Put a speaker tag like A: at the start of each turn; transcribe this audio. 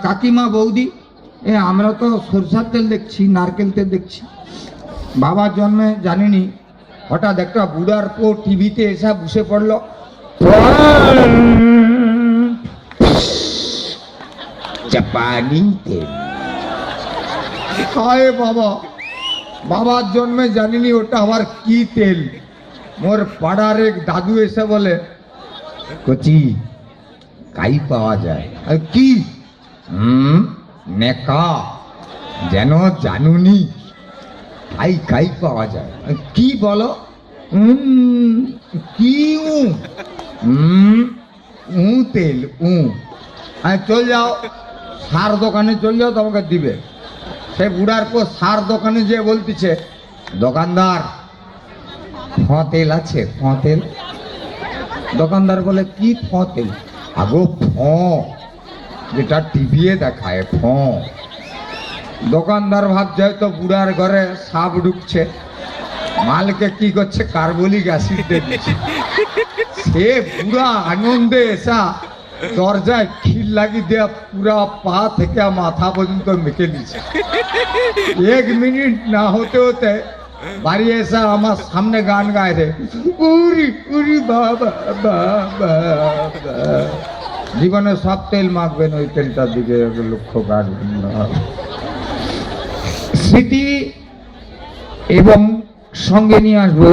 A: কাকিমা বৌদি আমরা তো সরষার তেল দেখছি, নারকেল তেল দেখছি। বাবার জন্মে জানিনি, হঠাৎ একটা বুড়ার পো টিভিতে এসে বসে পড়লো, জাপানি তেল। হায় বাবা, বাবার জন্মে জানিনি ওটা আবার কি তেল। মোর পাড়ার এক দাদু এসে বলে, কচি কাই পাওয়া যায়? কি? নেকা, যেন জানুনি কাই কাই পাওয়া যায়। কি বলো? কি তেল চল যাও, সার দোকানে চল যাও, তোমাকে দিবে। সে বুড়ার পর সার দোকানে যে বলতেছে, দোকানদার ফ তেল আছে? ফ তেল? দোকানদার বলে, কি ফ তেল? আগো ফ, যেটা টিভিতে দেখায়, ফ। দোকানদার ভাবছে তো বুড়ার ঘরে সাপ ঢুকছে, মালকে কি করছে, কার্বলিক অ্যাসিড দিচ্ছে। সে পুরা আনন্দে এসা দরজায় খিল লাগি দেয়া পুরা পা থেকে মাথা পর্যন্ত মেখে দিচ্ছে। 1 মিনিট না হতে হতে বাড়ি এসা আমার সামনে গান গায় রে, উরি উরি বাবা বাবা। জীবনে সব তেল মাখবেন, ওই তেলটার দিকে লক্ষ্য রাখবেন না। স্মৃতি এবং সঙ্গে নিয়ে আসবো